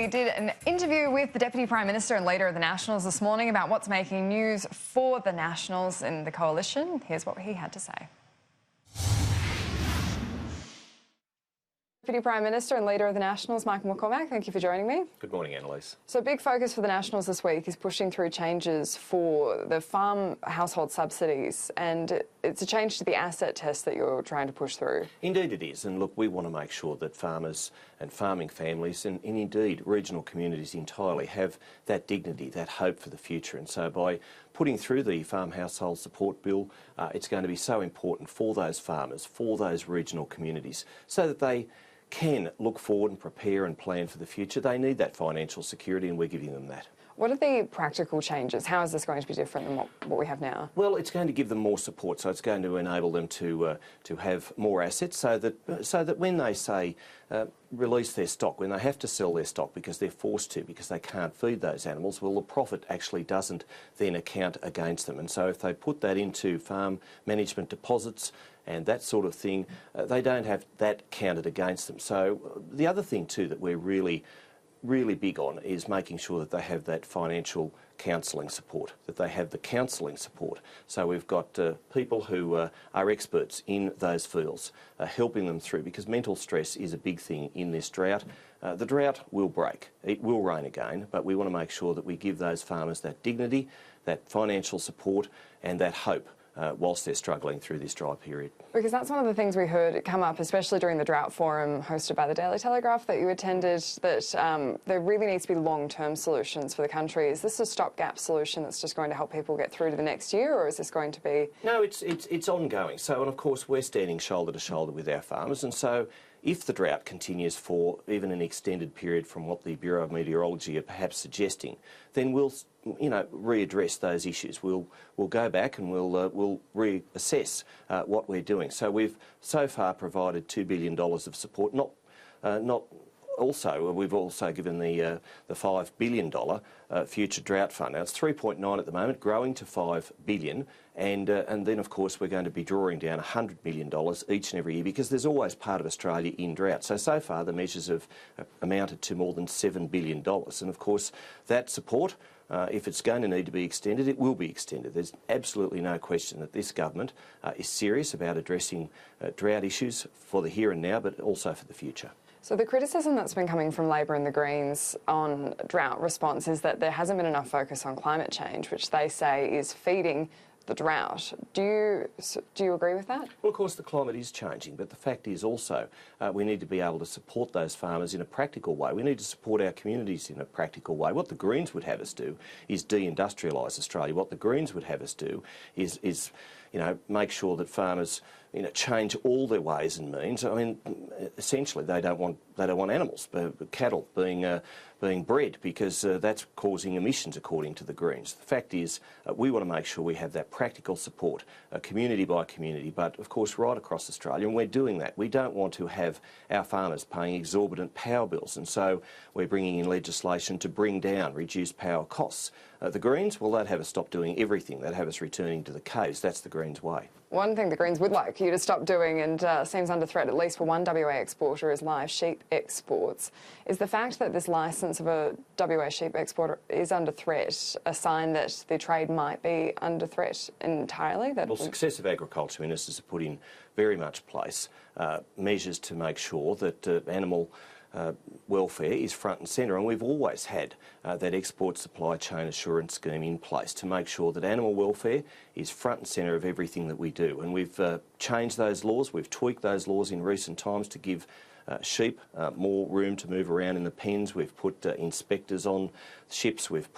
did an interview with the Deputy Prime Minister and leader of the Nationals this morning about what's making news for the Nationals in the coalition. Here's what he had to say. Deputy Prime Minister and leader of the Nationals, Michael McCormack, thank you for joining me. Good morning, Annalise. So a big focus for the Nationals this week is pushing through changes for the farm household subsidies, and it's a change to the asset test that you're trying to push through. Indeed it is, and look, we want to make sure that farmers and farming families and indeed regional communities entirely have that dignity, that hope for the future, and so by putting through the Farm Household Support Bill, it's going to be so important for those farmers, for those regional communities, so that they can look forward and prepare and plan for the future. They need that financial security, and we're giving them that. What are the practical changes? How is this going to be different than what we have now? Well, it's going to give them more support, so it's going to enable them to have more assets, so that when they say release their stock, when they have to sell their stock because they're forced to, because they can't feed those animals, well, the profit actually doesn't then account against them. And so if they put that into farm management deposits and that sort of thing, they don't have that counted against them. So the other thing too that we're really big on is making sure that they have that financial counselling support, that they have the counselling support. So we've got people who are experts in those fields helping them through, because mental stress is a big thing in this drought. The drought will break, it will rain again, but we want to make sure that we give those farmers that dignity, that financial support and that hope whilst they're struggling through this dry period. Because that's one of the things we heard come up, especially during the drought forum hosted by the Daily Telegraph that you attended, that there really needs to be long-term solutions for the country. Is this a stopgap solution that's just going to help people get through to the next year, or is this going to be... No, it's ongoing. So, and of course, we're standing shoulder to shoulder with our farmers, and so if the drought continues for even an extended period from what the Bureau of Meteorology are perhaps suggesting, then we'll, readdress those issues. We'll go back and we'll reassess what we're doing. So we've so far provided $2 billion of support. We've also given the $5 billion future drought fund. Now it's 3.9 at the moment, growing to $5 billion, and then of course we're going to be drawing down $100 million each and every year, because there's always part of Australia in drought. So far the measures have amounted to more than $7 billion, and of course that support, if it's going to need to be extended, it will be extended. There's absolutely no question that this government is serious about addressing drought issues for the here and now, but also for the future. So the criticism that's been coming from Labor and the Greens on drought response is that there hasn't been enough focus on climate change, which they say is feeding the drought. Do you agree with that? Well, of course, the climate is changing, but the fact is also we need to be able to support those farmers in a practical way. We need to support our communities in a practical way. What the Greens would have us do is deindustrialise Australia. What the Greens would have us do is make sure that farmers change all their ways and means. I mean, essentially, they don't want animals, cattle being bred, because that's causing emissions, according to the Greens. The fact is, we want to make sure we have that practical support, community by community, but of course right across Australia, and we're doing that. We don't want to have our farmers paying exorbitant power bills, and so we're bringing in legislation to bring down reduced power costs. The Greens, well, they'd have us stop doing everything. They'd have us returning to the caves. That's the Greens' way. One thing the Greens would like you to stop doing, and seems under threat, at least for one WA exporter, is live sheep exports. Is the fact that this licence of a WA sheep exporter is under threat a sign that the trade might be under threat entirely? Well, successive agriculture ministers have put in very much place measures to make sure that animal welfare is front and centre, and we've always had that export supply chain assurance scheme in place to make sure that animal welfare is front and centre of everything that we do. And we've changed those laws, we've tweaked those laws in recent times to give sheep more room to move around in the pens. We've put inspectors on ships. We've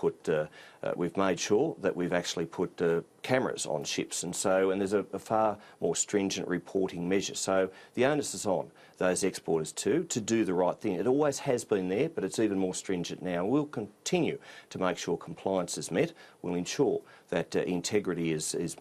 made sure that we've actually put cameras on ships, and there's a far more stringent reporting measure. So the onus is on those exporters too to do the right thing. It always has been there, but it's even more stringent now. We'll continue to make sure compliance is met. We'll ensure that integrity is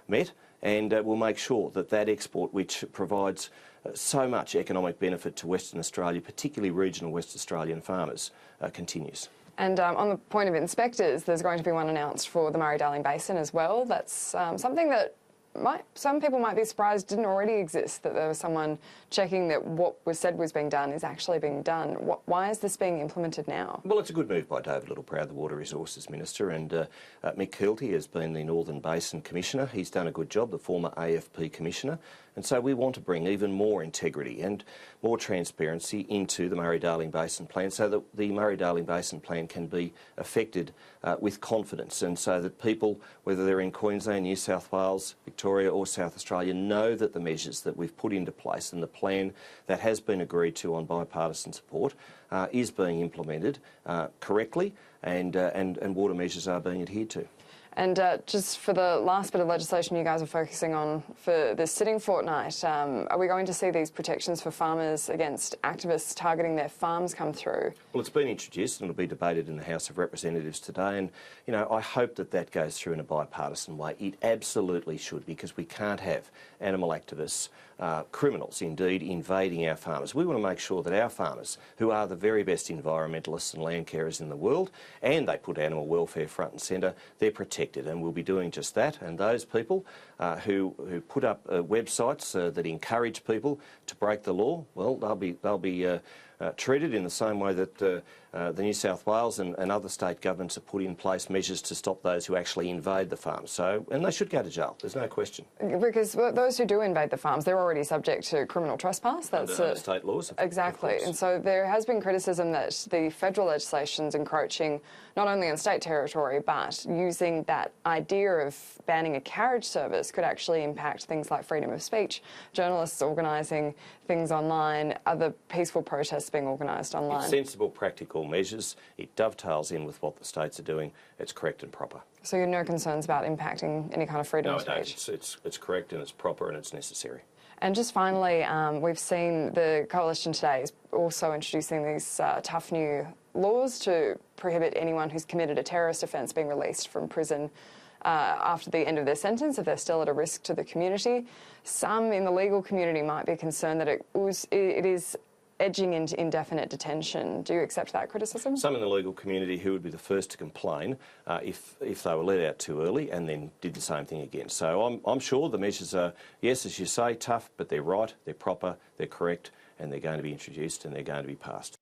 met, and we'll make sure that that export, which provides so much economic benefit to Western Australia, particularly regional West Australian farmers, continues. And on the point of inspectors, there's going to be one announced for the Murray-Darling Basin as well. That's something that some people might be surprised didn't already exist, that there was someone checking that what was said was being done is actually being done. Why is this being implemented now? Well, it's a good move by David Littleproud, the Water Resources Minister, and Mick Keelty has been the Northern Basin Commissioner. He's done a good job, the former AFP Commissioner. And so we want to bring even more integrity and more transparency into the Murray-Darling Basin Plan so that the Murray-Darling Basin Plan can be affected with confidence, and so that people, whether they're in Queensland, New South Wales, Victoria or South Australia, know that the measures that we've put into place and the plan that has been agreed to on bipartisan support is being implemented correctly, and water measures are being adhered to. And just for the last bit of legislation you guys are focusing on for this sitting fortnight, are we going to see these protections for farmers against activists targeting their farms come through? Well, it's been introduced and it'll be debated in the House of Representatives today, and I hope that that goes through in a bipartisan way. It absolutely should, because we can't have animal activists, criminals indeed, invading our farmers. We want to make sure that our farmers, who are the very best environmentalists and land carers in the world, and they put animal welfare front and centre, they're protected. And we'll be doing just that. And those people who put up websites that encourage people to break the law, well, they'll be treated in the same way that the New South Wales and other state governments have put in place measures to stop those who actually invade the farms. So, and they should go to jail, there's no question. Because those who do invade the farms, they're already subject to criminal trespass. That's under state laws. Exactly. And so there has been criticism that the federal legislation's encroaching not only on state territory, but using that idea of banning a carriage service could actually impact things like freedom of speech, journalists organising things online, other peaceful protests being organised online. It's sensible, practical measures. It dovetails in with what the states are doing. It's correct and proper. So you have no concerns about impacting any kind of freedom of speech? No, it's correct and it's proper and it's necessary. And just finally, we've seen the coalition today is also introducing these tough new laws to prohibit anyone who's committed a terrorist offence being released from prison after the end of their sentence if they're still at a risk to the community. Some in the legal community might be concerned that it is edging into indefinite detention. Do you accept that criticism? Some in the legal community who would be the first to complain if they were let out too early and then did the same thing again. So I'm sure the measures are, yes, as you say, tough, but they're right, they're proper, they're correct, and they're going to be introduced and they're going to be passed.